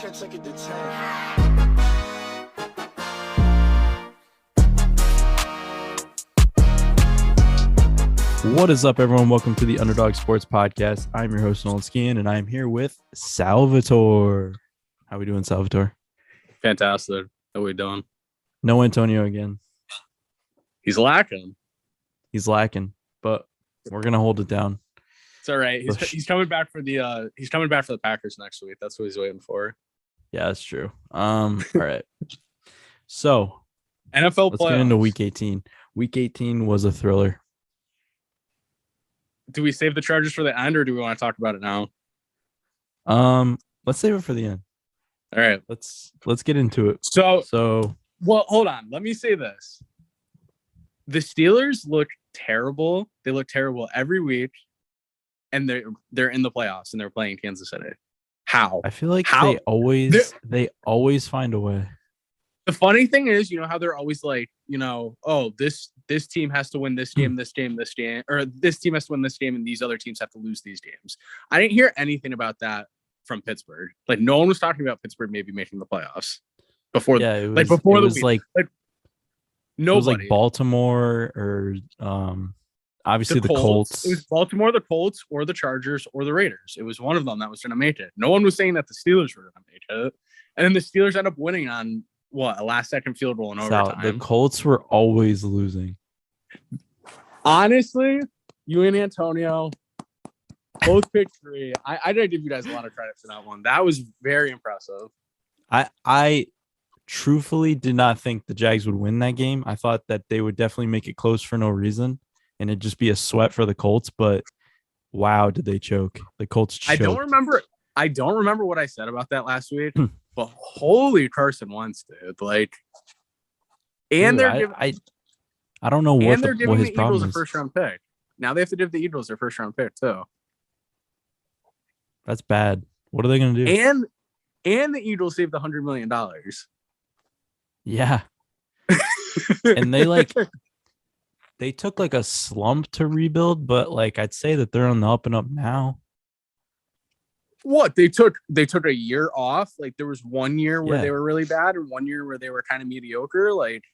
10, take it to 10. What is up, everyone? Welcome to the Underdog Sports Podcast. I'm your host, Nolan Skian, and I'm here with Salvatore. How we doing, Salvatore? Fantastic. How we doing? No Antonio again. He's lacking. He's lacking, but we're gonna hold it down. It's all right. He's coming back for the Packers next week. That's what he's waiting for. Yeah, that's true. All right. So NFL let's playoffs. get into Week 18. Week 18 was a thriller. Do we save the Chargers for the end, or do we want to talk about it now? Let's save it for the end. All right. Let's get into it. So well, hold on. Let me say this. The Steelers look terrible. They look terrible every week, and they're in the playoffs and they're playing Kansas City. How? I feel like How? they always find a way. The funny thing is, you know how they're always like, oh, this team has to win this game, this game, or this team has to win this game, and these other teams have to lose these games. I didn't hear anything about that from Pittsburgh. Like, no one was talking about Pittsburgh maybe making the playoffs before. Yeah, it was, like before it the was week. like Nobody. It was like Baltimore or obviously the Colts. It was Baltimore, the Colts, or the Chargers, or the Raiders. It was one of them that was going to make it. No one was saying that the Steelers were going to make it, and then the Steelers end up winning on a last-second field goal in overtime. The Colts were always losing. Honestly, you and Antonio both picked 3. I did give you guys a lot of credit for that one. That was very impressive. I truthfully did not think the Jags would win that game. I thought that they would definitely make it close for no reason, and it'd just be a sweat for the Colts. But wow, did they choke? The Colts choked. I don't remember what I said about that last week. But holy Carson Wentz, dude! Like, and dude, I don't know what they're giving his the problem Eagles a is. first-round pick. Now they have to give the Eagles their first-round pick too. That's bad. What are they going to do? And the Eagles saved $100 million. Yeah, and they took like a slump to rebuild, but like I'd say that they're on the up and up now. What they took a year off. Like there was 1 year where Yeah. they were really bad and 1 year where they were kind of mediocre. Like,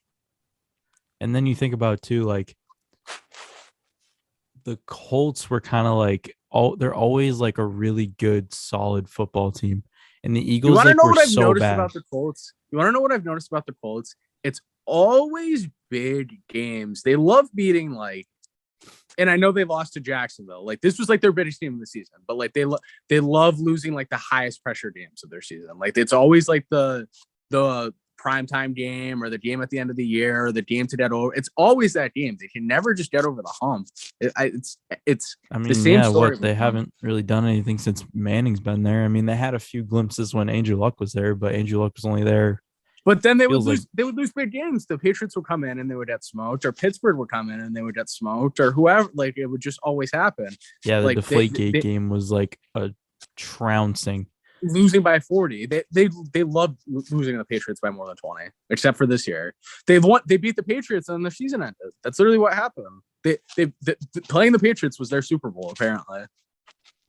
and then you think about too, like the Colts were kind of like they're always like a really good, solid football team, and the Eagles were so bad. About the Colts? You want to know what I've noticed about the Colts? It's always big games. They love beating and I know they lost to Jacksonville. Like this was like their biggest game of the season, but like they love losing like the highest pressure games of their season. Like it's always like the primetime game or the game at the end of the year or the game to get over. It's always that game. They can never just get over the hump. It's the same story. They haven't really done anything since Manning's been there. I mean, they had a few glimpses when Andrew Luck was there, but Andrew Luck was only there. But then they would lose big games. The Patriots would come in and they would get smoked, or Pittsburgh would come in and they would get smoked, or whoever. Like it would just always happen. Yeah, the Deflategate game was like a trouncing. Losing by 40. They love losing the Patriots by more than 20, except for this year. They beat the Patriots and the season ended. That's literally what happened. Playing the Patriots was their Super Bowl, apparently.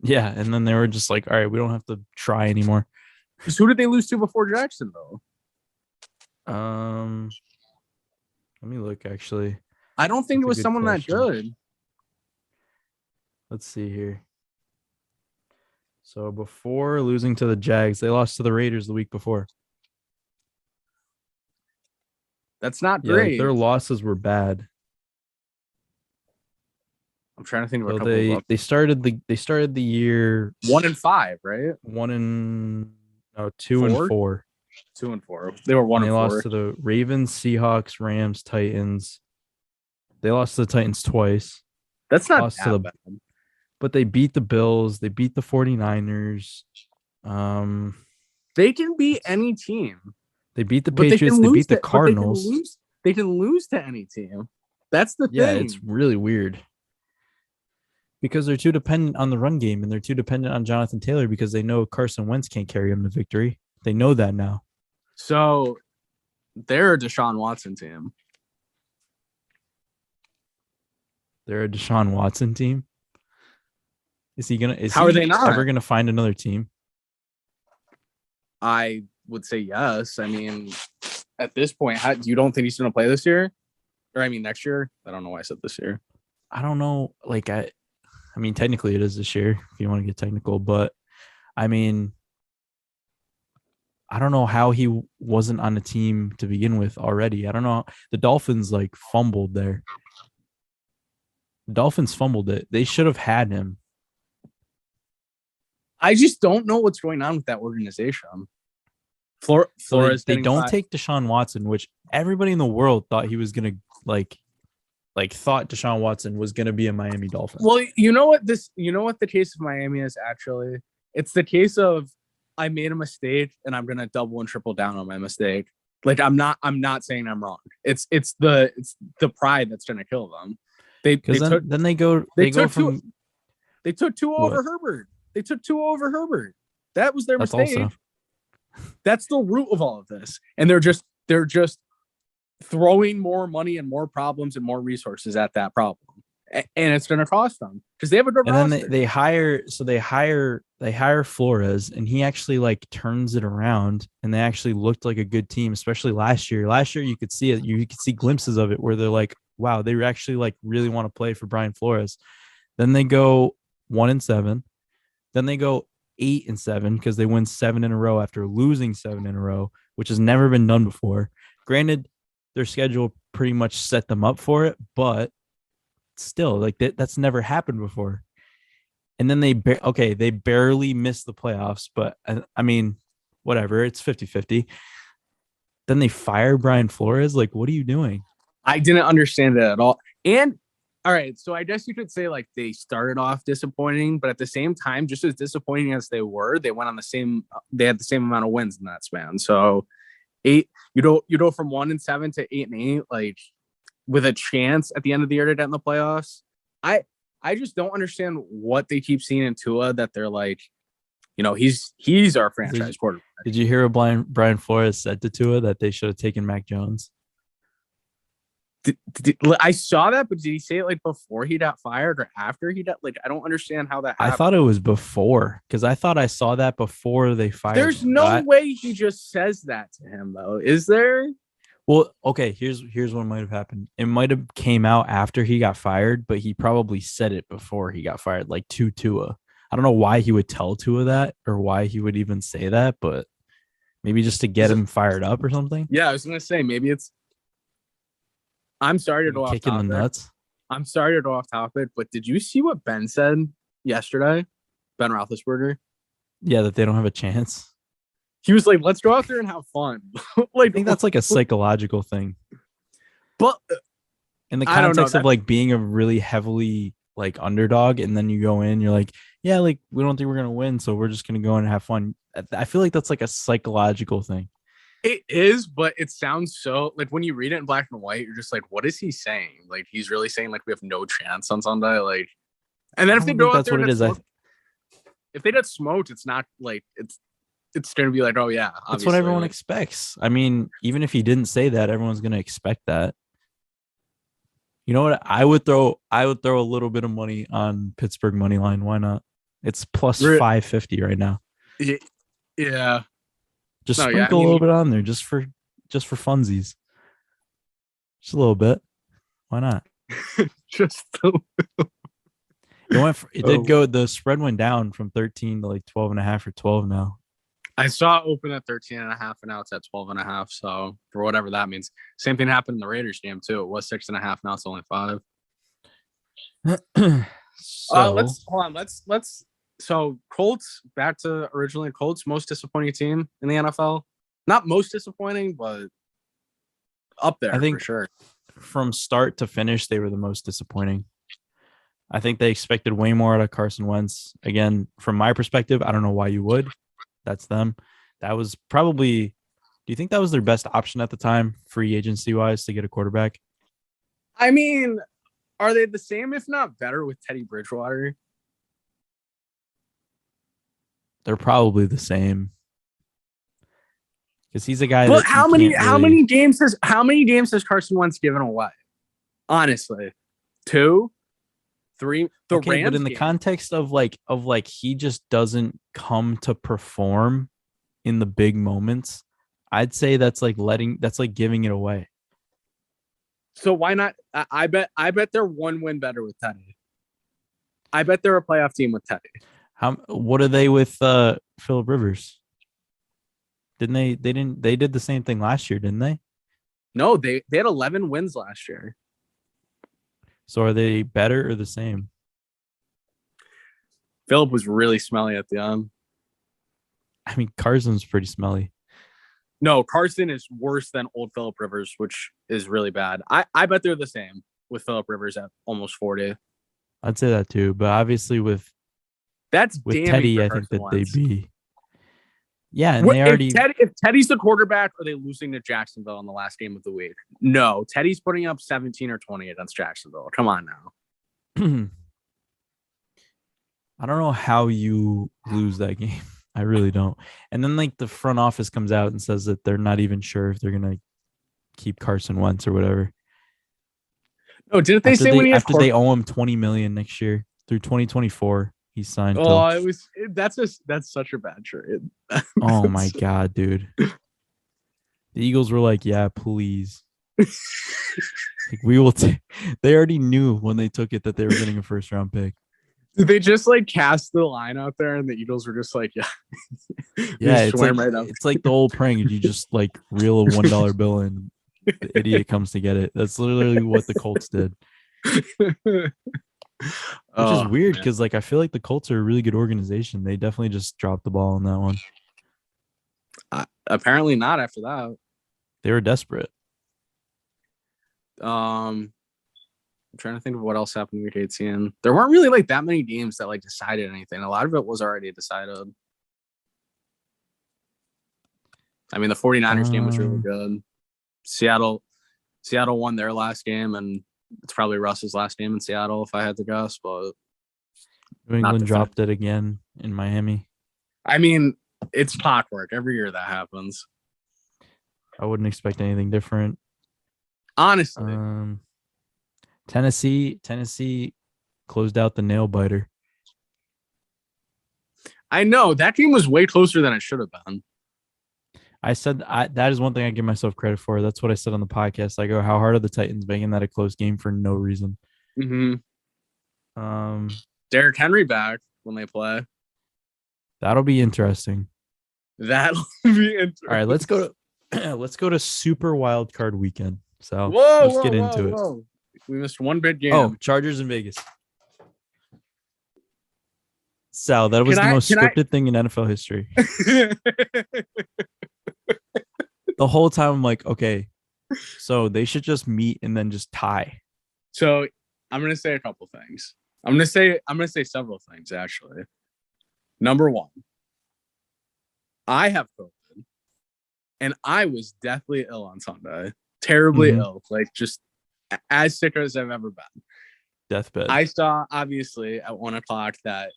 Yeah, and then they were just like, all right, we don't have to try anymore. Because who did they lose to before Jacksonville? Let me look. Actually, I don't think it was someone that good. Let's see here. So before losing to the Jags, they lost to the Raiders the week before. That's not great. Their losses were bad. I'm trying to think of a couple. They started the year 1-5, right? 2-4. 2-4. They were 1-4. They lost to the Ravens, Seahawks, Rams, Titans. They lost to the Titans twice. That's not bad. But they beat the Bills. They beat the 49ers. They can beat any team. They beat the Patriots. They beat the Cardinals. They can lose to any team. That's the thing. Yeah, it's really weird. Because they're too dependent on the run game, and they're too dependent on Jonathan Taylor because they know Carson Wentz can't carry them to victory. They know that now. So they're a Deshaun Watson team. They're a Deshaun Watson team. Is he ever gonna find another team? I would say yes. I mean, at this point, you don't think he's going to play this year? Or I mean, next year? I don't know why I said this year. I don't know. Like I mean, technically it is this year if you want to get technical, but I mean, I don't know how he wasn't on the team to begin with already. I don't know. The Dolphins like fumbled there. The Dolphins fumbled it. They should have had him. I just don't know what's going on with that organization. Flores, they don't take Deshaun Watson, which everybody in the world thought he was gonna like thought Deshaun Watson was gonna be a Miami Dolphin. Well, you know what the case of Miami is actually? It's the case of I made a mistake and I'm gonna double and triple down on my mistake. Like I'm not saying I'm wrong. It's the pride that's gonna kill them. They took two over Herbert. They took two over Herbert. That was their mistake. That's the root of all of this. And they're just throwing more money and more problems and more resources at that problem. And it's going to cost them because they have a good roster. Then they hire Flores, and he actually like turns it around, and they actually looked like a good team, especially last year. Last year you could see it. You could see glimpses of it where they're like, wow, they actually like really want to play for Brian Flores. Then they go 1-7. Then they go 8-7 because they win 7 in a row after losing 7 in a row, which has never been done before. Granted, their schedule pretty much set them up for it, but still, like that's never happened before. And then they barely missed the playoffs, but I mean, whatever, it's 50-50. Then they fire Brian Flores. Like, what are you doing? I didn't understand it at all. And all right, so I guess you could say like they started off disappointing, but at the same time, just as disappointing as they were, they went on they had the same amount of wins in that span. So 8, you go from 1-7 to 8-8, like with a chance at the end of the year to get in the playoffs. I just don't understand what they keep seeing in Tua that they're like, he's our franchise quarterback. Did you hear what Brian Flores said to Tua that they should have taken Mac Jones? I saw that, but did he say it like before he got fired or after he got? Like, I don't understand how that happened. I thought it was before because I thought I saw that before they fired. There's no way he just says that to him, though, is there? Well, okay. Here's what might have happened. It might have came out after he got fired, but he probably said it before he got fired, like to Tua. I don't know why he would tell Tua that or why he would even say that, but maybe just to get him fired up or something. Yeah, I was gonna say maybe it's. I'm sorry to go off kicking topic. the nuts. I'm sorry to go off topic, but did you see what Ben said yesterday? Ben Roethlisberger? Yeah, that they don't have a chance. He was like, let's go out there and have fun. Like, I think that's like a psychological thing. But in the context of like being a really heavily like underdog, and then you go in, you're like, yeah, like we don't think we're gonna win, so we're just gonna go in and have fun. I feel like that's like a psychological thing. It is, but it sounds so like when you read it in black and white, you're just like, what is he saying? Like he's really saying like we have no chance on Sunday. Like, and then if they go out there, if they get smoked, it's not like it's gonna be like, oh yeah, that's what everyone expects. I mean, even if he didn't say that, everyone's gonna expect that. You know what? I would throw a little bit of money on Pittsburgh money line. Why not? It's plus 550 right now. Yeah. Just sprinkle a little bit on there, just for funsies. Just a little bit. Why not? Just a little. It did go. The spread went down from 13 to like 12.5 or 12 now. I saw it open at 13.5, and now it's at 12.5. So for whatever that means, same thing happened in the Raiders game too. It was 6.5. Now it's only 5. Let's hold on. Let's. So Colts, back to originally Colts, most disappointing team in the NFL. Not most disappointing, but up there. I think for sure. From start to finish, they were the most disappointing. I think they expected way more out of Carson Wentz. Again, from my perspective, I don't know why you would. That's them. That was probably. Do you think that was their best option at the time, free agency wise, to get a quarterback? I mean, are they the same, if not better, with Teddy Bridgewater? They're probably the same because he's a guy. But how many games has Carson Wentz given away? Honestly, 2, 3. The Rams, but in the context of like he just doesn't come to perform in the big moments, I'd say that's like giving it away. So why not? I bet they're one win better with Teddy. I bet they're a playoff team with Teddy. What are they with Phillip Rivers? Didn't they? They did the same thing last year, didn't they? No, they had 11 wins last year. So are they better or the same? Phillip was really smelly at the end. I mean, Carson's pretty smelly. No, Carson is worse than old Phillip Rivers, which is really bad. I bet they're the same with Phillip Rivers at almost 40. I'd say that too, but obviously with Teddy, I think that they'd be. Yeah, and they already. If Teddy's the quarterback, are they losing to Jacksonville in the last game of the week? No, Teddy's putting up 17 or 20 against Jacksonville. Come on now. I don't know how you lose that game. I really don't. And then like the front office comes out and says that they're not even sure if they're gonna keep Carson Wentz or whatever. No, didn't they say when he after they owe him $20 million next year through 2024? He signed. Oh, that's such a bad trade. Oh my god, dude. The Eagles were like, yeah, please. Like, we will. They already knew when they took it that they were getting a first round pick. Did they just like cast the line out there, and the Eagles were just like, yeah, yeah? It's like the old prank. You just like reel a $1 bill and the idiot comes to get it. That's literally what the Colts did. Which is weird because like I feel like the Colts are a really good organization. They definitely just dropped the ball on that one. Apparently not after that. They were desperate. I'm trying to think of what else happened with KTN. There weren't really like that many games that like decided anything. A lot of it was already decided. I mean, the 49ers game was really good. Seattle won their last game, and it's probably Russ's last game in Seattle, if I had to guess. But New England dropped it again in Miami. I mean, it's clockwork. Every year that happens. I wouldn't expect anything different. Honestly. Tennessee closed out the nail biter. I know. That game was way closer than it should have been. I said that is one thing I give myself credit for. That's what I said on the podcast. I go, how hard are the Titans making that a close game for no reason? Mm-hmm. Derrick Henry back when they play. That'll be interesting. That'll be interesting. All right, let's go to Super Wild Card Weekend. So let's get into it. We missed one big game. Oh, Chargers in Vegas. Sal, that was the most scripted thing in NFL history. The whole time I'm like, okay, so they should just meet and then just tie. So I'm gonna say a couple things. I'm gonna say several things actually. Number one, I have COVID, and I was deathly ill on Sunday. Terribly ill, like just as sick as I've ever been. Deathbed. I saw obviously at 1:00 that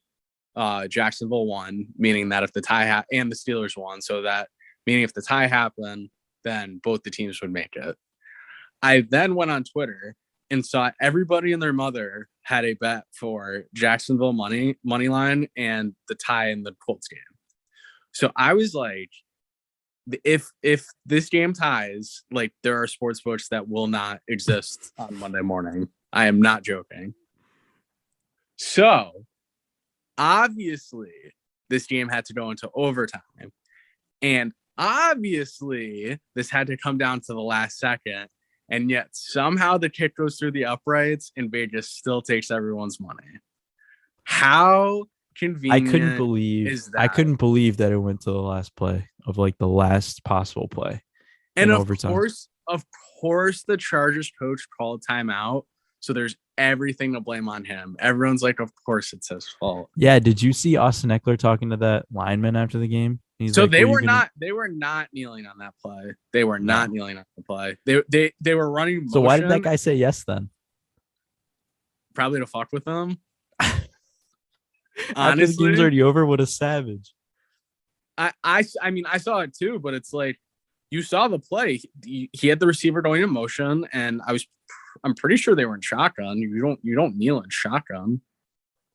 Jacksonville won, meaning that if the tie and the Steelers won, so that meaning if the tie happened, then both the teams would make it. I then went on Twitter and saw everybody and their mother had a bet for Jacksonville money line and the tie in the Colts game. So I was like, if this game ties, like there are sports books that will not exist on Monday morning. I am not joking. So obviously this game had to go into overtime, and obviously this had to come down to the last second, and yet somehow the kick goes through the uprights and Vegas still takes everyone's money. How convenient! I couldn't believe that it went to the last play of like the last possible play. And of course the Chargers coach called timeout, so there's everything to blame on him. Everyone's like, of course it's his fault. Yeah, did you see Austin Eckler talking to that lineman after the game? He's so like, they were not kneeling on that play. They were not kneeling on the play. They were running motion. So why did that guy say yes then? Probably to fuck with them. Honestly, after the game's already over, what a savage. I mean, I saw it too, but it's like you saw the play. He had the receiver going in motion, and I'm pretty sure they were in shotgun. You don't kneel in shotgun.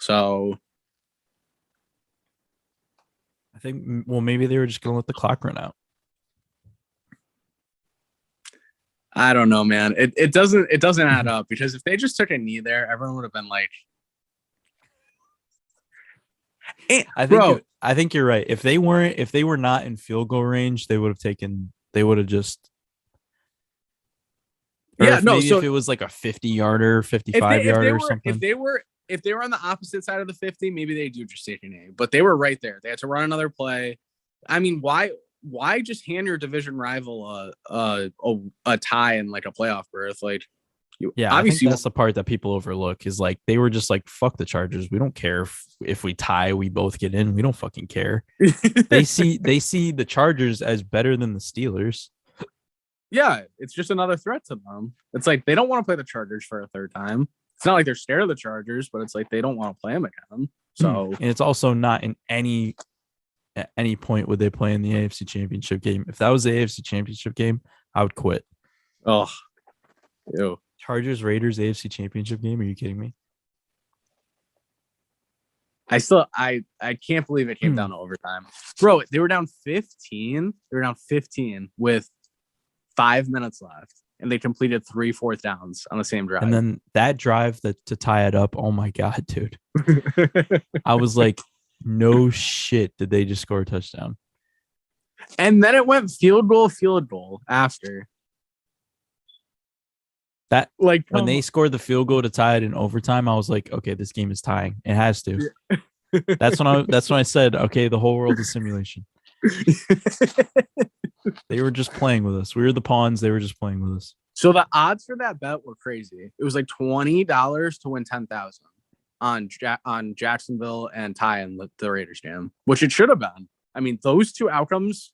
So I think, well, maybe they were just going to let the clock run out. I don't know, man. It doesn't add up, because if they just took a knee there, everyone would have been like, I think you're right. If they were not in field goal range, they would have just. Yeah, no. Maybe So if it was like a 50-yarder, 55-yarder or something. If they were on the opposite side of the 50, maybe they do just take an A. But they were right there. They had to run another play. I mean, why just hand your division rival a tie and like a playoff berth? Like, I think that's the part that people overlook, is like they were just like, fuck the Chargers. We don't care if we tie, we both get in. We don't fucking care. They see the Chargers as better than the Steelers. Yeah, it's just another threat to them. It's like they don't want to play the Chargers for a third time. It's not like they're scared of the Chargers, but it's like they don't want to play them again. So, and it's also not at any point would they play in the AFC Championship game. If that was the AFC Championship game, I would quit. Oh, ew. Chargers Raiders AFC Championship game? Are you kidding me? I can't believe it came down to overtime, bro. They were down 15. They were down 15 with 5 minutes left, and they completed 3 fourth downs on the same drive. And then that drive to tie it up, oh my god, dude! I was like, no shit, did they just score a touchdown? And then it went field goal after that. Like, when they scored the field goal to tie it in overtime, I was like, okay, this game is tying. It has to. Yeah. That's when I said, okay, the whole world is simulation. They were just playing with us. We were the pawns. They were just playing with us. So the odds for that bet were crazy. It was like $20 to win 10,000 on Jacksonville and tie in the Raiders game, which it should have been. I mean, those two outcomes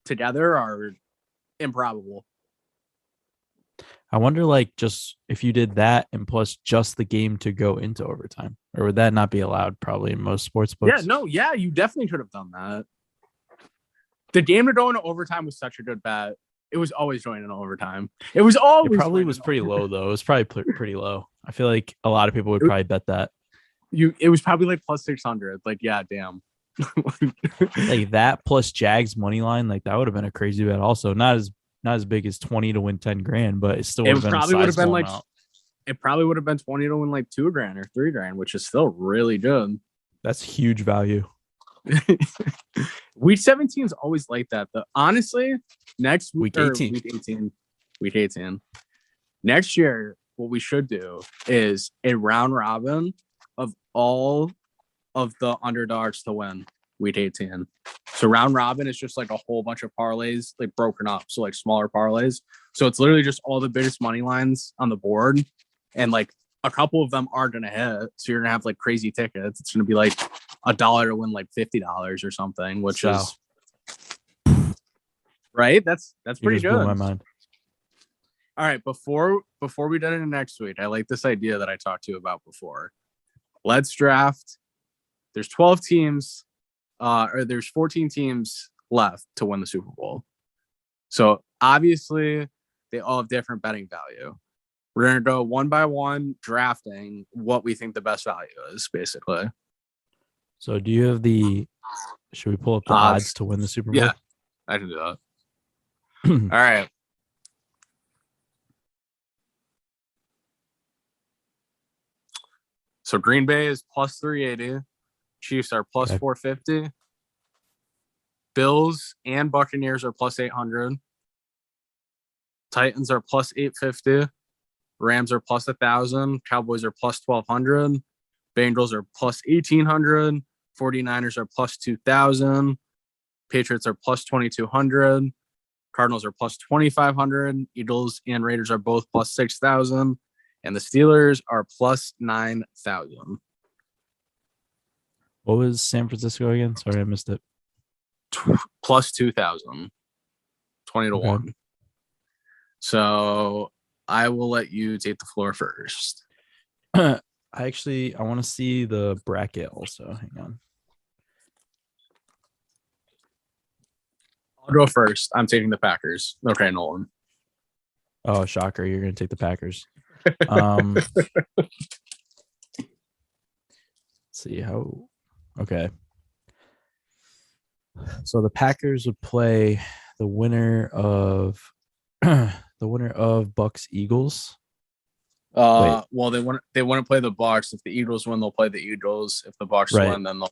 together are improbable. I wonder, like, just if you did that and plus just the game to go into overtime, or would that not be allowed? Probably in most sports books. Yeah, you definitely could have done that. The game to go into overtime was such a good bet. It was always going into overtime. It probably was pretty low though. It was probably pretty low. I feel like a lot of people would probably bet that. It was probably like plus 600. Like, yeah, damn. Like that plus Jags money line, like that would have been a crazy bet. Also, not as big as 20 to win 10 grand, but it still would have been like. It probably would have been 20 to win like $2 grand or $3 grand, which is still really good. That's huge value. Week 17 is always like that. Honestly, next week 18. Week 18. Next year, what we should do is a round robin of all of the underdogs to win week 18. So round robin is just like a whole bunch of parlays, like broken up. So like smaller parlays. So it's literally just all the biggest money lines on the board. And like a couple of them are going to hit. So you're going to have like crazy tickets. It's going to be like $1 to win like $50 or something, which is right. That's pretty good. Blew my mind. All right. Before we get into next week, I like this idea that I talked to you about before. Let's draft. There's 12 teams, or there's 14 teams left to win the Super Bowl. So obviously they all have different betting value. We're going to go one by one drafting what we think the best value is, basically. So do you have should we pull up the odds to win the Super Bowl? Yeah, I can do that. All right. So Green Bay is plus 380. Chiefs are plus 450. Bills and Buccaneers are plus 800. Titans are plus 850. Rams are plus 1,000. Cowboys are plus 1,200. Bengals are plus 1,800. 49ers are plus 2,000. Patriots are plus 2,200. Cardinals are plus 2,500. Eagles and Raiders are both plus 6,000. And the Steelers are plus 9,000. What was San Francisco again? Sorry, I missed it. Plus 2,000. 20 to 1. So I will let you take the floor first. I want to see the bracket also. Hang on. I'll go first. I'm taking the Packers. Okay, Nolan. Oh, shocker. You're going to take the Packers. See how. Okay. So the Packers would play the winner of Bucks Eagles. Wait. Well, they wouldn't play the Bucks. If the Eagles win, they'll play the Eagles. If the Bucks Right. win, then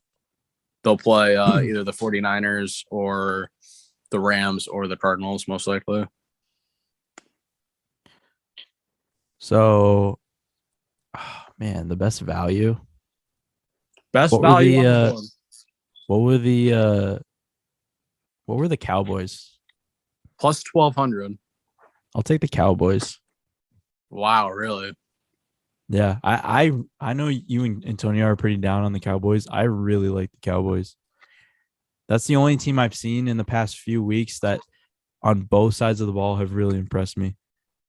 they'll play either the 49ers or the Rams or the Cardinals, most likely. So, man, the best value. Best What were value the, on the board. What were the Cowboys? Plus 1,200. I'll take the Cowboys. Wow, really? Yeah, I know you and Antonio are pretty down on the Cowboys. I really like the Cowboys. That's the only team I've seen in the past few weeks that on both sides of the ball have really impressed me.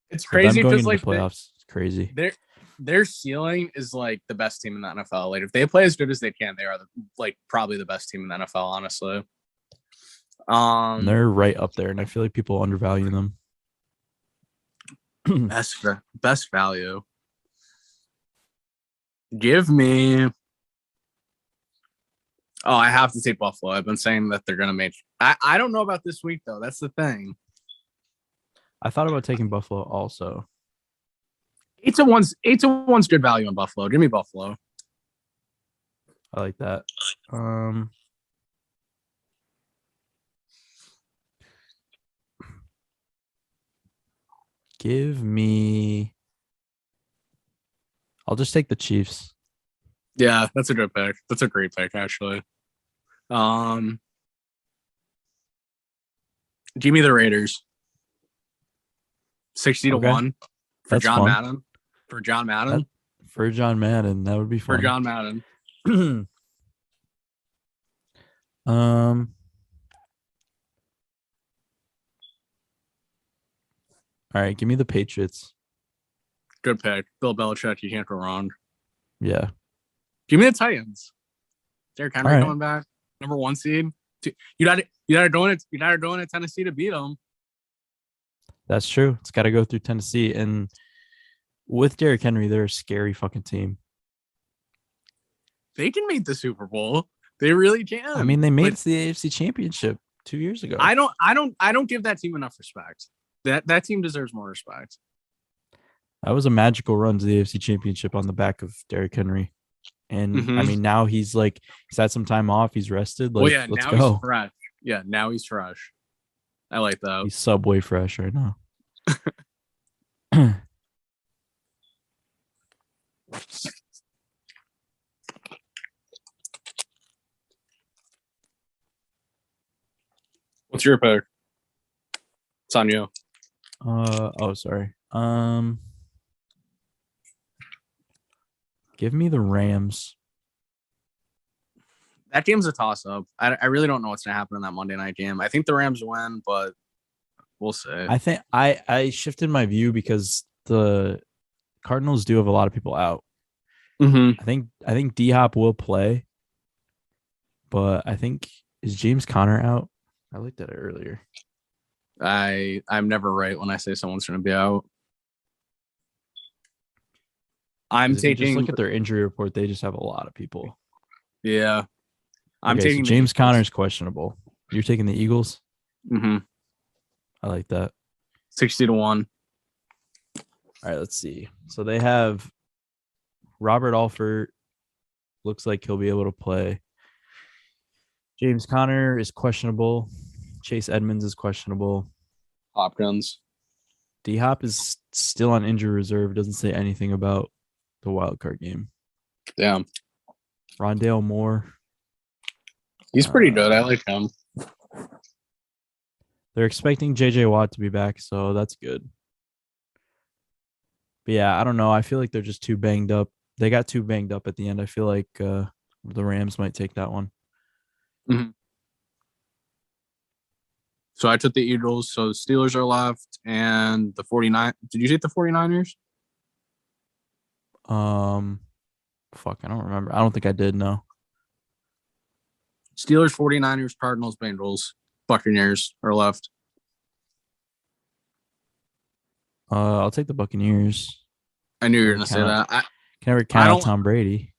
It's So crazy them going because into like the playoffs, it's crazy. their ceiling is like the best team in the NFL. Like if they play as good as they can, they are probably the best team in the NFL, honestly. And they're right up there, and I feel like people undervalue them. best value. Give me. Oh, I have to take Buffalo. I've been saying that they're gonna make. I don't know about this week though. That's the thing. I thought about taking Buffalo also. 8-1's good value on Buffalo. Give me Buffalo. I like that. Give me. I'll just take the Chiefs. Yeah, that's a good pick. That's a great pick, actually. Give me the Raiders. 60-1 for That's John fun. Madden. For John Madden. For John Madden, that would be fun. For John Madden. All right, give me the Patriots. Good pick. Bill Belichick, you can't go wrong. Yeah. Give me the Titans. Derrick Henry All right. coming back. Number 1 seed. You gotta go in Tennessee to beat them. That's true. It's got to go through Tennessee. And with Derrick Henry, they're a scary fucking team. They can make the Super Bowl. They really can. I mean, they made it to the AFC Championship 2 years ago. I don't give that team enough respect. That team deserves more respect. That was a magical run to the AFC Championship on the back of Derrick Henry. And I mean, now he's had some time off. He's rested. Let's now go. He's fresh. Yeah, now he's fresh. I like that. He's Subway fresh right now. What's your pick? It's on you. Sorry. Give me the Rams. That game's a toss-up. I really don't know what's gonna happen in that Monday night game. I think the Rams win, but we'll see. I think I shifted my view because the Cardinals do have a lot of people out. Mm-hmm. I think D-Hop will play, but I think is James Conner out? I looked at it earlier. I'm never right when I say someone's going to be out. I'm taking. Just look at their injury report. They just have a lot of people. Yeah, I'm taking so James Conner's questionable. You're taking the Eagles. Mm-hmm. I like that. 60-1. All right, let's see. So they have Robert Alford. Looks like he'll be able to play. James Conner is questionable. Chase Edmonds is questionable. Hopkins. D-Hop is still on injury reserve. Doesn't say anything about the wild card game. Damn. Rondale Moore. He's pretty good. I like him. They're expecting JJ Watt to be back, so that's good. But yeah, I don't know. I feel like they're just too banged up. They got too banged up at the end. I feel like the Rams might take that one. Mm-hmm. So I took the Eagles. So the Steelers are left, and the 49. Did you take the 49ers? Fuck, I don't remember. I don't think I did. No. Steelers, 49ers, Cardinals, Bengals, Buccaneers are left. I'll take the Buccaneers. I knew you were gonna say that. Can never count out Tom Brady.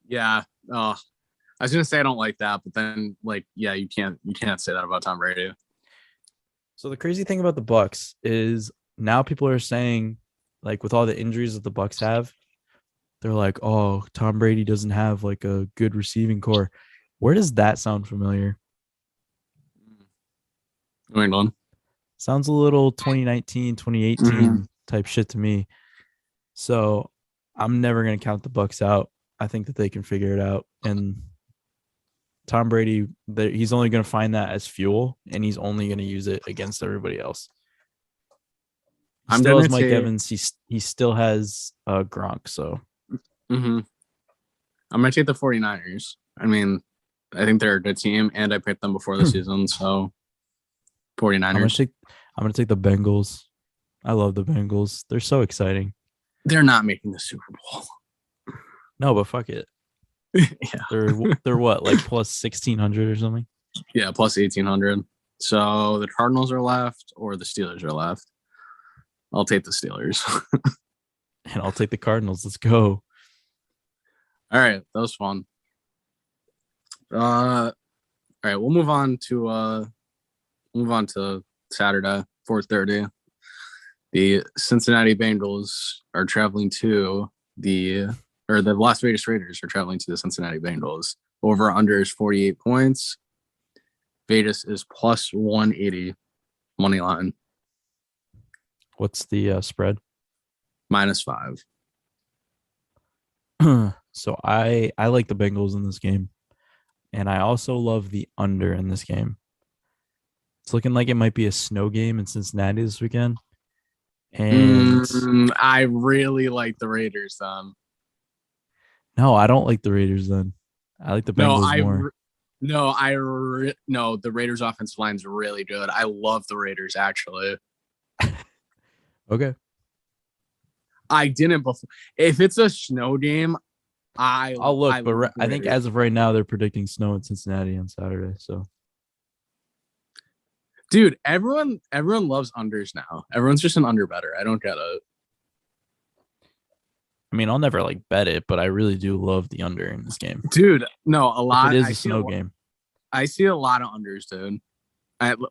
Yeah. I was gonna say I don't like that, but then like, yeah, you can't say that about Tom Brady. So the crazy thing about the Bucks is now people are saying, like, with all the injuries that the Bucks have, they're like, oh, Tom Brady doesn't have like a good receiving core. Where does that sound familiar? New England. Sounds a little 2019, 2018 type shit to me. So I'm never going to count the Bucks out. I think that they can figure it out. And Tom Brady, he's only going to find that as fuel, and he's only going to use it against everybody else. He still has Mike Evans. He still has Gronk. So I'm going to take the 49ers. I mean, I think they're a good team, and I picked them before the season. So 49ers. I'm going to take the Bengals. I love the Bengals. They're so exciting. They're not making the Super Bowl. No, but fuck it. Yeah. They're what, like plus 1,600 or something? Yeah, plus 1,800. So the Cardinals are left or the Steelers are left. I'll take the Steelers. And I'll take the Cardinals. Let's go. All right, that was fun. All right, we'll move on to Saturday, 4:30. The Cincinnati Bengals are traveling to the Las Vegas Raiders are traveling to the Cincinnati Bengals. Over under is 48 points. Vegas is plus 180 money line. What's the spread? -5. So I like the Bengals in this game. And I also love the under in this game. It's looking like it might be a snow game in Cincinnati this weekend. And I really like the Raiders. No, I don't like the Raiders then. I like the Bengals more. No, the Raiders offensive line's really good. I love the Raiders, actually. Okay. I didn't before. If it's a snow game, I'll look, but I think as of right now, they're predicting snow in Cincinnati on Saturday. So, dude, everyone loves unders now. Everyone's just an under better. I don't get it. I mean, I'll never like bet it, but I really do love the under in this game. Dude, no, a lot. It is a snow game. I see a lot of unders, dude.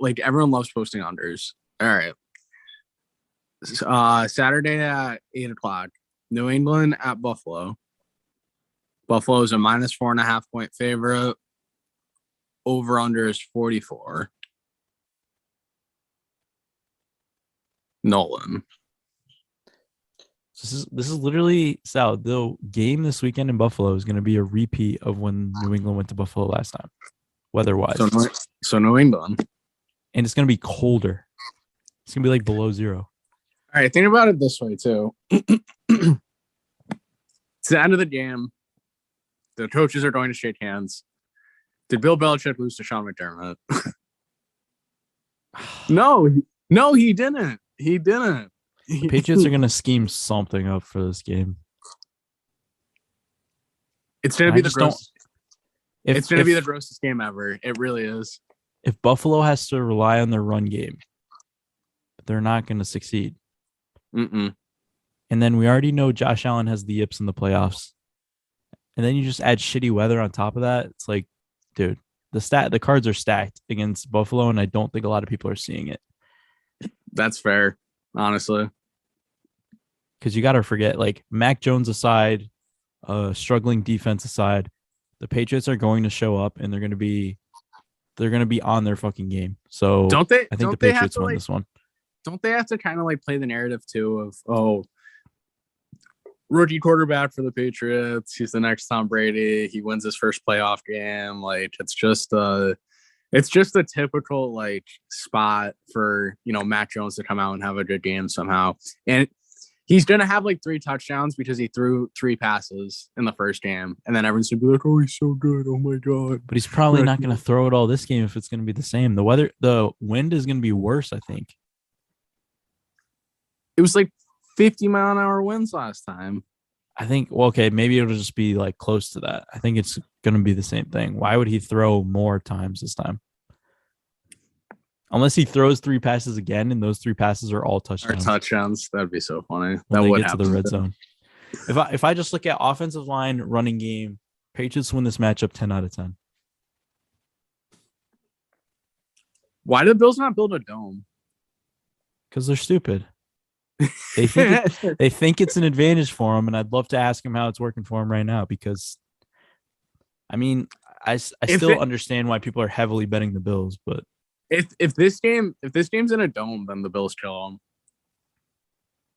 Like everyone loves posting unders. All right. Saturday at 8:00. New England at Buffalo. Buffalo is a -4.5 point favorite. Over under is 44. Nolan. This is literally, Sal, the game this weekend in Buffalo is going to be a repeat of when New England went to Buffalo last time, weather-wise. So New England. And it's going to be colder. It's going to be like below zero. All right, think about it this way, too. It's the end of the game. The coaches are going to shake hands. Did Bill Belichick lose to Sean McDermott? No, he didn't. He didn't. The Patriots are going to scheme something up for this game. It's going to be the grossest. It's going to be the grossest game ever. It really is. If Buffalo has to rely on their run game, they're not going to succeed. And then we already know Josh Allen has the yips in the playoffs. And then you just add shitty weather on top of that. It's like, dude, the cards are stacked against Buffalo, and I don't think a lot of people are seeing it. That's fair, honestly. Because you got to forget, like, Mac Jones aside, struggling defense aside, the Patriots are going to show up, and they're going to be on their fucking game. So I think the Patriots win this one. Don't they have to kind of like play the narrative too of rookie quarterback for the Patriots? He's the next Tom Brady. He wins his first playoff game. Like it's just a typical like spot for Mac Jones to come out and have a good game somehow. And he's gonna have like 3 touchdowns because he threw 3 passes in the first game, and then everyone's gonna be like, "Oh, he's so good! Oh my god!" But he's probably not gonna throw it all this game if it's gonna be the same. The wind is gonna be worse, I think. It was like 50-mile-an-hour winds last time. I think, well, okay, maybe it'll just be like close to that. I think it's going to be the same thing. Why would he throw more times this time? Unless he throws 3 passes again, and those 3 passes are all touchdowns. That'd be so funny. That would get to the red zone. If I just look at offensive line, running game, Patriots win this matchup 10 out of 10. Why do the Bills not build a dome? Because they're stupid. They think it's an advantage for them, and I'd love to ask them how it's working for them right now. Because, I mean, I still understand why people are heavily betting the Bills, but if this game's in a dome, then the Bills kill them.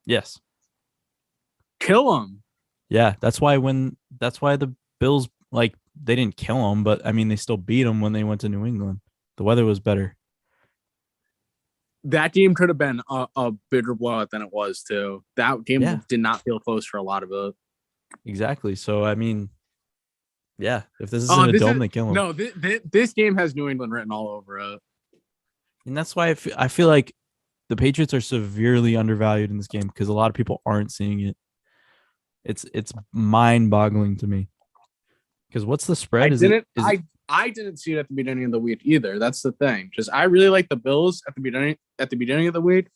yes, Kill them. yeah, that's why the Bills, like, they didn't kill them, but I mean they still beat them when they went to New England. The weather was better. That game could have been a bigger blowout than it was too. That game did not feel close for a lot of it. Exactly. So I mean, yeah, if this is in a dome, they kill them. No, this game has New England written all over it, and that's why I feel like the Patriots are severely undervalued in this game because a lot of people aren't seeing it. It's mind-boggling to me. Because what's the spread? I didn't see it at the beginning of the week either. That's the thing. Just I really like the Bills at the beginning of the week,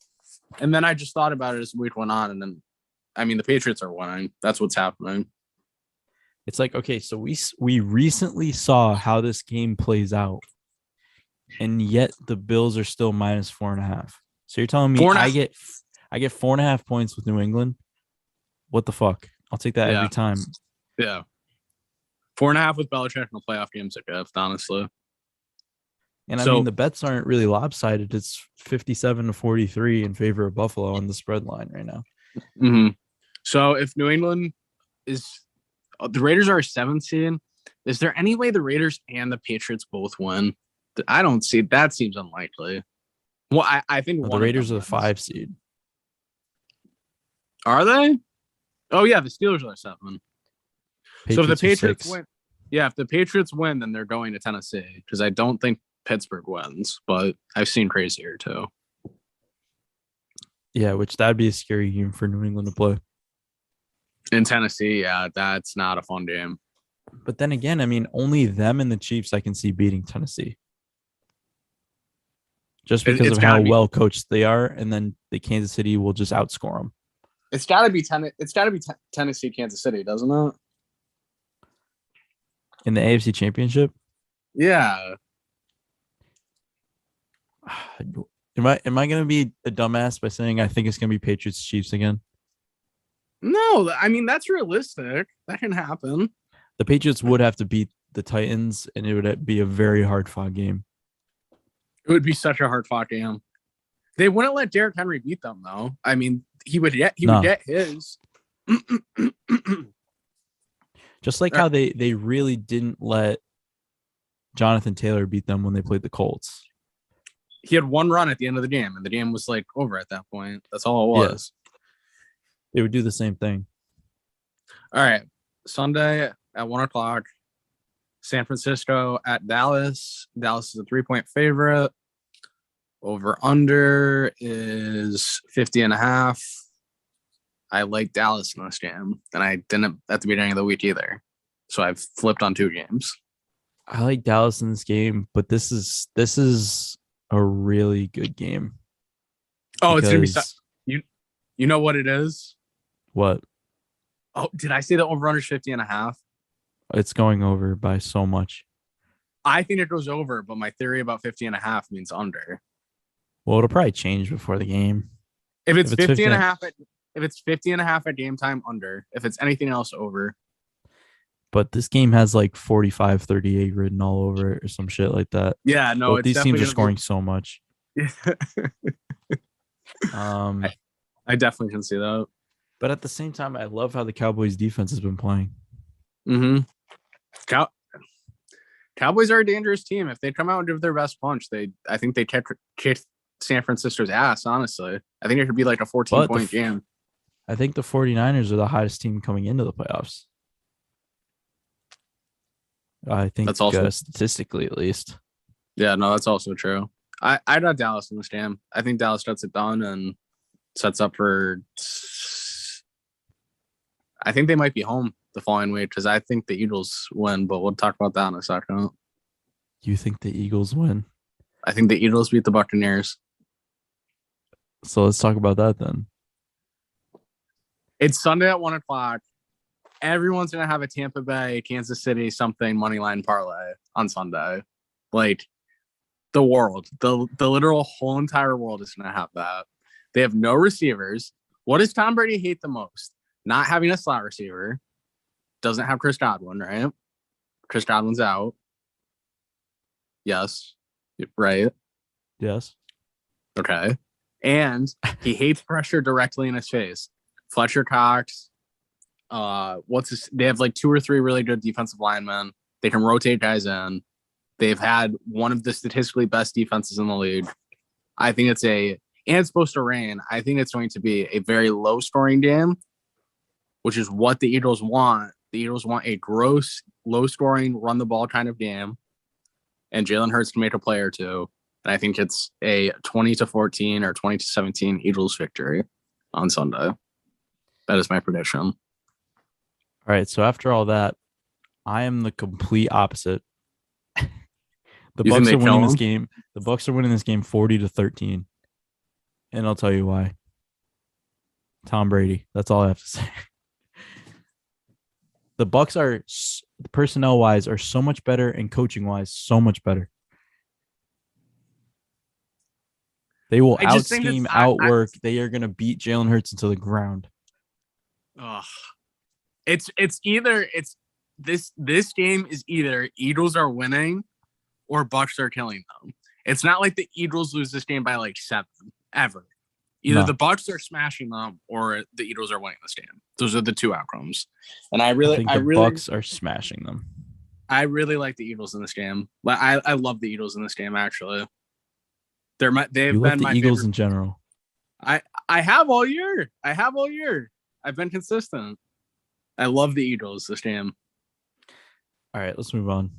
and then I just thought about it as the week went on, and then I mean the Patriots are winning. That's what's happening. It's like, okay, so we recently saw how this game plays out, and yet the Bills are still minus 4.5. So you're telling me I get 4.5 points with New England? What the fuck? I'll take that every time. Yeah. 4.5 with Belichick in the playoff games a gift, honestly. And I mean, the bets aren't really lopsided. It's 57-43 in favor of Buffalo on the spread line right now. Mm-hmm. So if New England the Raiders are a 7th seed, is there any way the Raiders and the Patriots both win? I don't see that. Seems unlikely. Well, I think the Raiders are the 5 seed. Are they? Oh yeah, the Steelers are 7. So if the Patriots win, if the Patriots win, then they're going to Tennessee because I don't think Pittsburgh wins, but I've seen crazier too. Yeah, which that'd be a scary game for New England to play. In Tennessee, yeah, that's not a fun game. But then again, I mean, only them and the Chiefs I can see beating Tennessee. Just because of how well coached they are, and then the Kansas City will just outscore them. It's got to be Tennessee, Kansas City, doesn't it? In the AFC Championship? Yeah. Am I going to be a dumbass by saying I think it's going to be Patriots Chiefs again? No, I mean that's realistic. That can happen. The Patriots would have to beat the Titans, and it would be a very hard-fought game. It would be such a hard-fought game. They wouldn't let Derrick Henry beat them, though. I mean, he would get his. Just like how they really didn't let Jonathan Taylor beat them when they played the Colts. He had one run at the end of the game, and the game was like over at that point. That's all it was. Yeah. They would do the same thing. All right. Sunday at 1:00. San Francisco at Dallas. Dallas is a 3-point favorite. Over under is 50.5. I like Dallas in this game, and I didn't at the beginning of the week either. So I've flipped on 2 games. I like Dallas in this game, but this is a really good game. Oh, it's gonna be you know what it is? What? Oh, did I say the over under 50.5? It's going over by so much. I think it goes over, but my theory about 50.5 means under. Well, it'll probably change before the game. If it's 50.5 at game time, under. If it's anything else, over. But this game has like 45-38 written all over it or some shit like that. Yeah, no. These teams are scoring so much. I definitely can see that. But at the same time, I love how the Cowboys defense has been playing. Mm-hmm. Cowboys are a dangerous team. If they come out and give their best punch, I think they kick San Francisco's ass, honestly. I think it could be like a 14-point game. I think the 49ers are the hottest team coming into the playoffs. I think that's also statistically, at least. Yeah, no, that's also true. I got Dallas in this game. I think Dallas gets it done and sets up for. I think they might be home the following week because I think the Eagles win, but we'll talk about that in a second. You think the Eagles win? I think the Eagles beat the Buccaneers. So let's talk about that then. It's Sunday at 1:00. everyone's gonna have a Tampa Bay, Kansas City something money line parlay on Sunday. Like the world, the literal whole entire world is gonna have that. They have no receivers. What does Tom Brady hate the most? Not having a slot receiver. Doesn't have Chris Godwin, right? Chris Godwin's out. Yes. Right. Yes. Okay. And he hates pressure directly in his face. Fletcher Cox. They have like 2 or 3 really good defensive linemen. They can rotate guys in. They've had one of the statistically best defenses in the league. I think it's supposed to rain. I think it's going to be a very low scoring game, which is what the Eagles want. The Eagles want a gross, low scoring, run the ball kind of game. And Jalen Hurts can make a play or two. And I think it's a 20-14 or 20-17 Eagles victory on Sunday. That is my prediction. All right. So after all that, I am the complete opposite. The Bucs are winning this game. The Bucs are winning this game 40-13. And I'll tell you why. Tom Brady. That's all I have to say. The Bucs are personnel wise are so much better and coaching wise so much better. They will out-scheme, outwork. They are going to beat Jalen Hurts into the ground. This game is either Eagles are winning or Bucs are killing them. It's not like the Eagles lose this game by like 7 ever. Either the Bucs are smashing them or the Eagles are winning this game. Those are the 2 outcomes. And I think the Bucs are smashing them. I really like the Eagles in this game. I love the Eagles in this game. Actually, they've been the Eagles in general. I have all year. I've been consistent. I love the Eagles this game. All right, let's move on.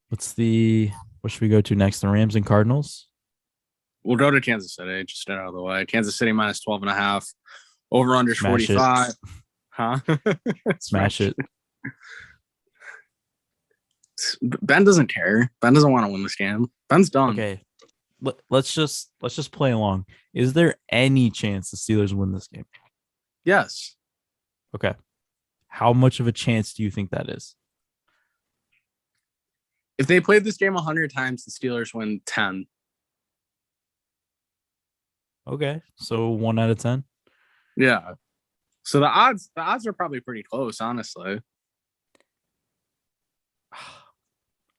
What should we go to next? The Rams and Cardinals? We'll go to Kansas City. Just get out of the way. Kansas City minus 12.5. Over under 45. Huh? Smash it. Ben doesn't care. Ben doesn't want to win this game. Ben's done. Okay. Let's just play along. Is there any chance the Steelers win this game? Yes. Okay. How much of a chance do you think that is? If they played this game 100 times, the Steelers win 10. Okay. So 1 out of 10? Yeah. So the odds are probably pretty close, honestly.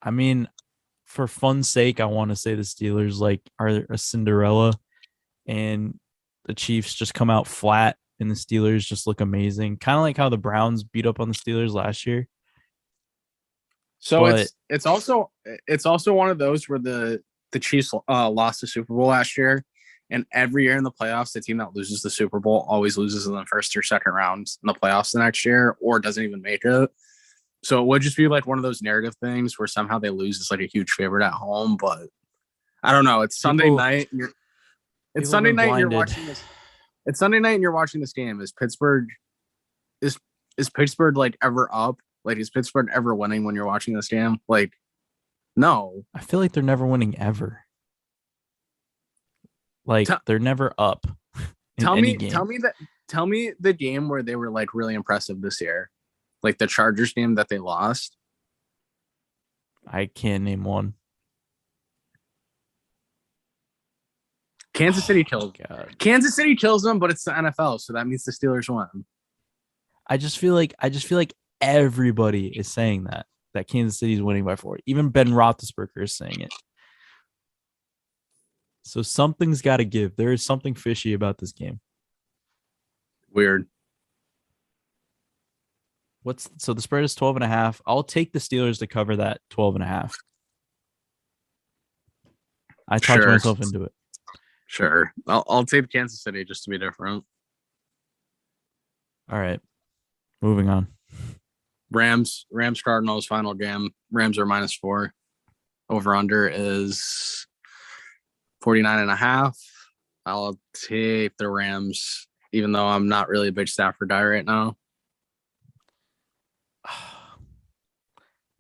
I mean, for fun's sake, I want to say the Steelers are a Cinderella and the Chiefs just come out flat and the Steelers just look amazing. Kind of like how the Browns beat up on the Steelers last year. So it's also one of those where the Chiefs lost the Super Bowl last year, and every year in the playoffs, the team that loses the Super Bowl always loses in the first or second round in the playoffs the next year, or doesn't even make it. So it would just be like one of those narrative things where somehow they lose as like a huge favorite at home, but I don't know. It's Sunday night. It's Sunday night. And you're watching this. It's Sunday night and you're watching this game. Is Pittsburgh like ever up? Like, is Pittsburgh ever winning when you're watching this game? Like, no. I feel like they're never winning ever. Like, they're never up. Tell me the game where they were like really impressive this year. Like the Chargers game that they lost. I can't name one. Kansas City kills. Kansas City kills them, but it's the NFL, so that means the Steelers won. I just feel like everybody is saying that Kansas City is winning by 4. Even Ben Roethlisberger is saying it. So something's got to give. There is something fishy about this game. Weird. So the spread is 12.5. I'll take the Steelers to cover that 12.5. I talked myself into it. Sure. I'll take Kansas City just to be different. All right. Moving on. Rams Cardinals final game. Rams are minus 4. Over under is 49.5. I'll take the Rams, even though I'm not really a big Stafford guy right now.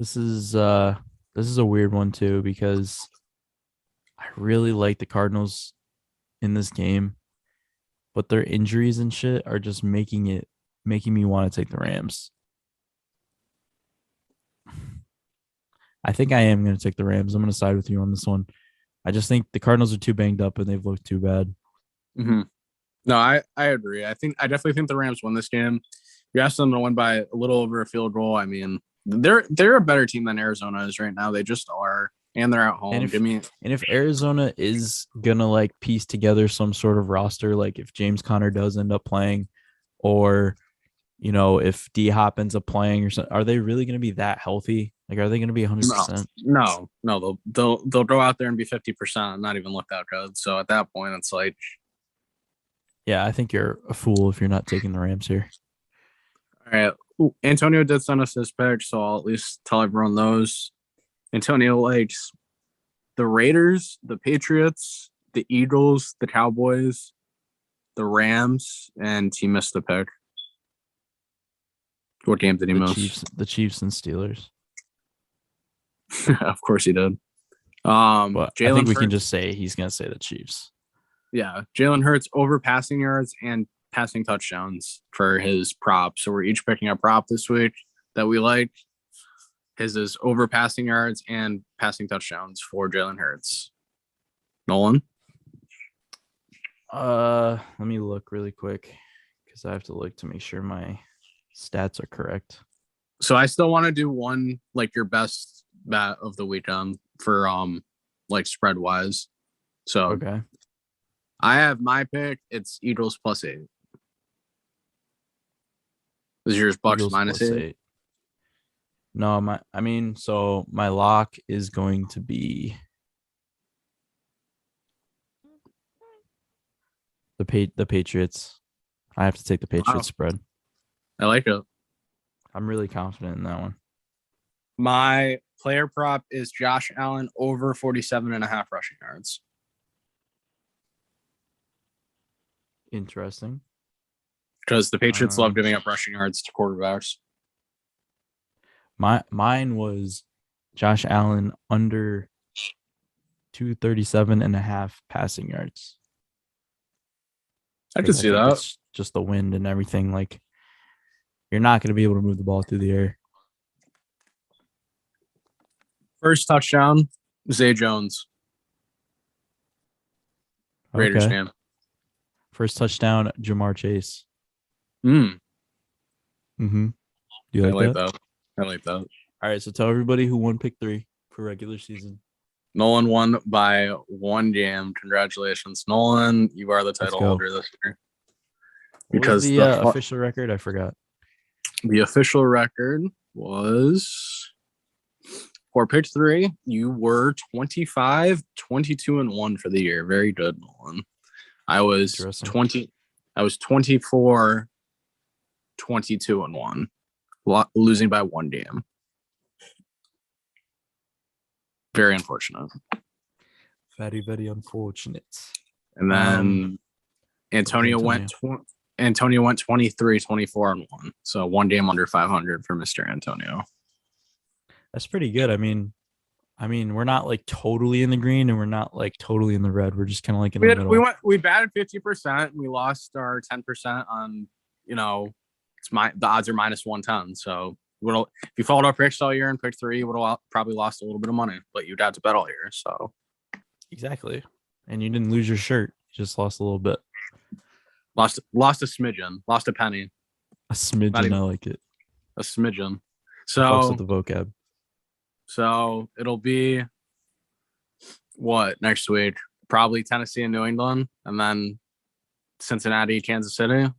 This is a weird one too, because I really like the Cardinals in this game, but their injuries and shit are just making making me want to take the Rams. I think I am going to take the Rams. I'm going to side with you on this one. I just think the Cardinals are too banged up and they've looked too bad. Mm-hmm. No, I agree. I definitely think the Rams win this game. You asked them to win by a little over a field goal. I mean, they're a better team than Arizona is right now. They just are, and they're at home. And if Arizona is gonna like piece together some sort of roster, like if James Conner does end up playing, or if D Hop ends up playing or something, are they really gonna be that healthy? Like, are they gonna be 100%? No. They'll go out there and be 50% and not even look that good. So at that point, it's like, yeah, I think you're a fool if you're not taking the Rams here. all right. Ooh, Antonio did send us his pick, so I'll at least tell everyone those. Antonio likes the Raiders, the Patriots, the Eagles, the Cowboys, the Rams, and he missed the pick. What game did he miss? The Chiefs and Steelers. Of course he did. But I think we Hurts, can just say he's going to say the Chiefs. Yeah, Jalen Hurts over passing yards and passing touchdowns for his prop. So we're each picking a prop this week that we like. His is over passing yards and passing touchdowns for Jalen Hurts. Nolan? Let me look really quick because I have to look to make sure my stats are correct. So I still want to do one, like your best bet of the weekend for like spread wise. So okay. I have my pick. It's Eagles +8. Is yours Bucks Eagles -8? No, my lock is going to be the Patriots. I have to take the Patriots spread. I like it. I'm really confident in that one. My player prop is Josh Allen over 47.5 rushing yards. Interesting. Because the Patriots love giving up rushing yards to quarterbacks. Mine was Josh Allen under 237.5 passing yards. I could see that. It's just the wind and everything. Like, you're not going to be able to move the ball through the air. First touchdown, Zay Jones. Raiders game. First touchdown, Jamar Chase. Mm. Mm-hmm. Do you like that? I like that. All right, so tell everybody who won pick 3 for regular season. Nolan won by 1 game. Congratulations, Nolan. You are the title holder this year. Because the official record, I forgot. The official record was for pick 3. You were 25, 22-1 for the year. Very good, Nolan. I was 24, 22-1, losing by 1 game. Very unfortunate. Very, very unfortunate. And then Antonio went 23, 24-1. So 1 game under 500 for Mr. Antonio. That's pretty good. I mean, we're not like totally in the green and we're not like totally in the red. We're just kind of like in the middle. We batted 50% and we lost our 10% on, the odds are -110. So if you followed our picks all year and picked 3, you would have probably lost a little bit of money, but you'd have to bet all year. So exactly. And you didn't lose your shirt. You just lost a little bit. Lost a smidgen, lost a penny. A smidgen, I like it. A smidgen. So with the vocab. So it'll be what next week? Probably Tennessee and New England, and then Cincinnati, Kansas City.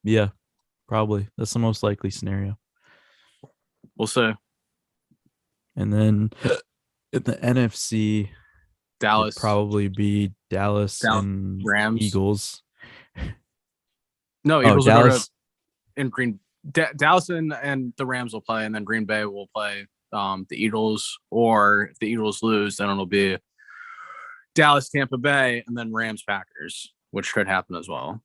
Yeah, probably. That's the most likely scenario. We'll see. And then in the NFC, Dallas probably be Dallas and Rams, Eagles. No, Eagles Dallas and Green. Dallas and the Rams will play, and then Green Bay will play the Eagles. Or if the Eagles lose, then it'll be Dallas, Tampa Bay, and then Rams, Packers, which could happen as well.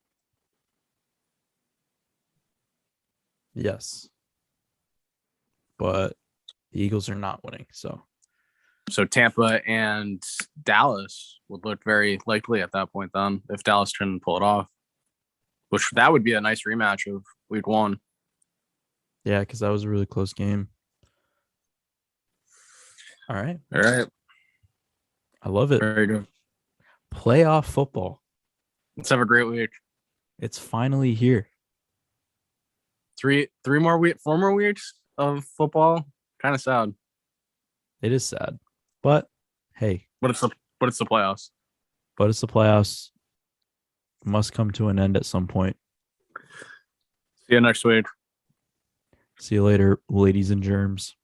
Yes, but the Eagles are not winning. So Tampa and Dallas would look very likely at that point. Then, if Dallas couldn't pull it off, which that would be a nice rematch of week 1. Yeah, because that was a really close game. All right. All right. I love it. Very good. Playoff football. Let's have a great week. It's finally here. 4 more weeks of football. Kind of sad. It is sad. But hey. But it's the playoffs. But it's the playoffs. Must come to an end at some point. See you next week. See you later, ladies and germs.